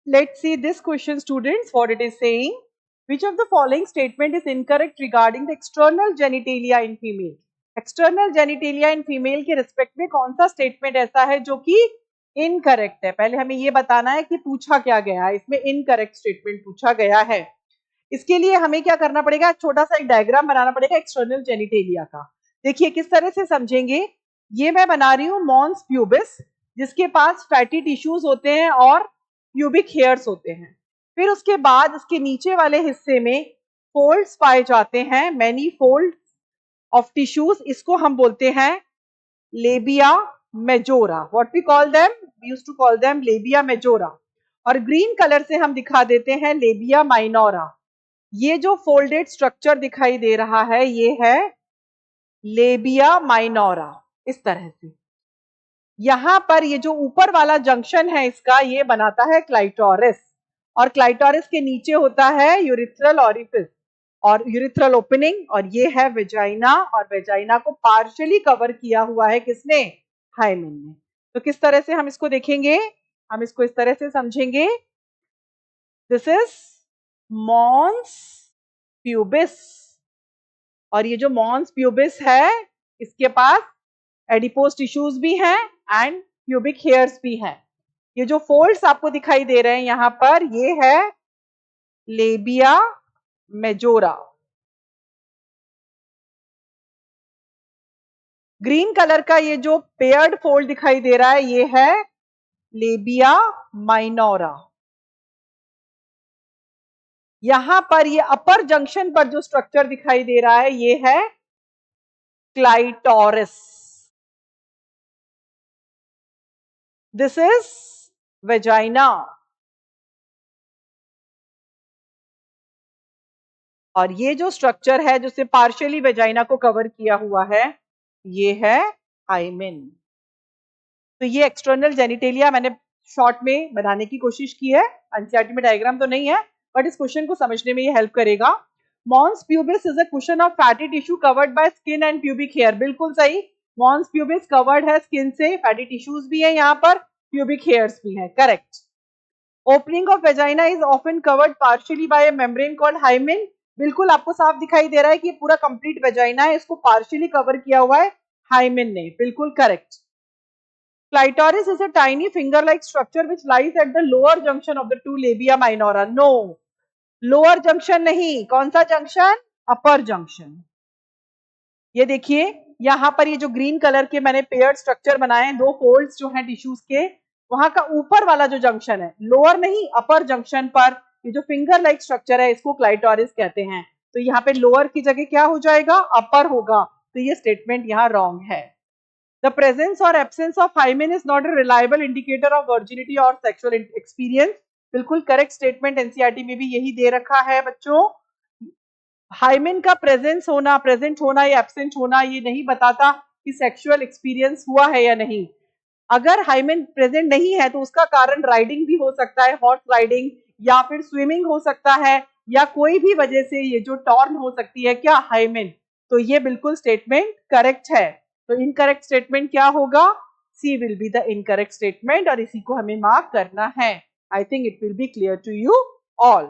Let's see this question, students, what it is saying. Which of the following statement is incorrect regarding the external genitalia in female? External genitalia in female के respect में कौन सा statement ऐसा है जो कि incorrect है? पहले हमें ये बताना है कि पूछा क्या गया है, इसमें इनकरेक्ट स्टेटमेंट पूछा गया है। इसके लिए हमें क्या करना पड़ेगा, छोटा सा एक डायग्राम बनाना पड़ेगा एक्सटर्नल जेनिटेलिया का। देखिए किस तरह से समझेंगे, ये मैं बना रही हूँ मॉन्स प्यूबिस, जिसके पास फैटी टिश्यूज होते हैं और प्यूबिक हेयर्स होते हैं। फिर उसके बाद इसके नीचे वाले हिस्से में फोल्ड्स पाए जाते हैं, मैनी फोल्ड ऑफ टिश्यूज, इसको हम बोलते हैं labia majora. What we call them, we used to call them labia majora. और ग्रीन कलर से हम दिखा देते हैं लेबिया माइनोरा। ये जो फोल्डेड स्ट्रक्चर दिखाई दे रहा है ये है लेबिया माइनोरा, इस तरह से। यहां पर ये जो ऊपर वाला जंक्शन है इसका, ये बनाता है क्लाइटोरिस, और क्लाइटोरिस के नीचे होता है यूरिथ्रल ओरिफिस और यूरिथ्रल ओपनिंग, और ये है वेजाइना, और वेजाइना को पार्शियली कवर किया हुआ है किसने, हाइमेन ने। तो किस तरह से हम इसको देखेंगे, हम इसको इस तरह से समझेंगे, दिस इज मॉन्स प्यूबिस, और ये जो मॉन्स प्यूबिस है इसके पास एडिपोज टिश्यूज भी हैं एंड प्यूबिक हेयर्स भी हैं। ये जो फोल्ड्स आपको दिखाई दे रहे हैं यहां पर, ये है लेबिया मेजोरा। ग्रीन कलर का ये जो पेयर्ड फोल्ड दिखाई दे रहा है ये है लेबिया माइनोरा। यहां पर ये अपर जंक्शन पर जो स्ट्रक्चर दिखाई दे रहा है ये है क्लाइटोरिस। दिस इज वेजाइना, और ये जो स्ट्रक्चर है जिससे पार्शियली वेजाइना को कवर किया हुआ है ये है हाइमेन। तो ये एक्सटर्नल जेनिटेलिया मैंने शॉर्ट में बनाने की कोशिश की है, एनसीईआरटी में डायग्राम तो नहीं है बट इस क्वेश्चन को समझने में ये हेल्प करेगा। Mons pubis is a cushion of fatty tissue covered by skin and pubic hair. बिल्कुल सही, मॉन्स प्यूबिस कवर्ड है स्किन से, फैटी टिश्यूज भी है यहाँ पर, प्यूबिक हेयर्स भी है, correct. Opening of vagina is often covered partially by a membrane called hymen. बिल्कुल आपको साफ दिखाई दे रहा है कि ये पूरा कंप्लीट वेजाइना है, इसको पार्शियली कवर किया हुआ है हाइमेन ने, बिल्कुल correct. Clitoris is a tiny finger-like structure which lies at the lower junction of the two labia minora. No, lower junction नहीं, कौन सा जंक्शन, अपर जंक्शन। ये देखिए यहाँ पर ये जो ग्रीन कलर के मैंने पेयर्ड स्ट्रक्चर बनाए हैं, दो फोल्ड्स जो हैं टिश्यूज के, वहां का ऊपर वाला जो जंक्शन है, लोअर नहीं अपर जंक्शन पर ये जो फिंगर लाइक स्ट्रक्चर है इसको क्लाइटोरिस कहते हैं। तो यहाँ पे लोअर की जगह क्या हो जाएगा, अपर होगा। तो ये स्टेटमेंट यहाँ रॉन्ग है। The presence or absence of hymen is not a reliable indicator of virginity or sexual experience. बिल्कुल करेक्ट स्टेटमेंट, एनसीईआरटी में भी यही दे रखा है बच्चों। हाइमेन का प्रेजेंस होना, प्रेजेंट होना या एब्सेंट होना ये नहीं बताता कि सेक्सुअल एक्सपीरियंस हुआ है या नहीं। अगर हाइमेन प्रेजेंट नहीं है तो उसका कारण राइडिंग भी हो सकता है, हॉर्स राइडिंग, या फिर स्विमिंग हो सकता है, या कोई भी वजह से ये जो टॉर्न हो सकती है क्या, हाइमेन। तो ये बिल्कुल स्टेटमेंट करेक्ट है। तो इनकरेक्ट स्टेटमेंट क्या होगा, C will be the incorrect statement, और इसी को हमें मार्क करना है। I think it will be clear to you all.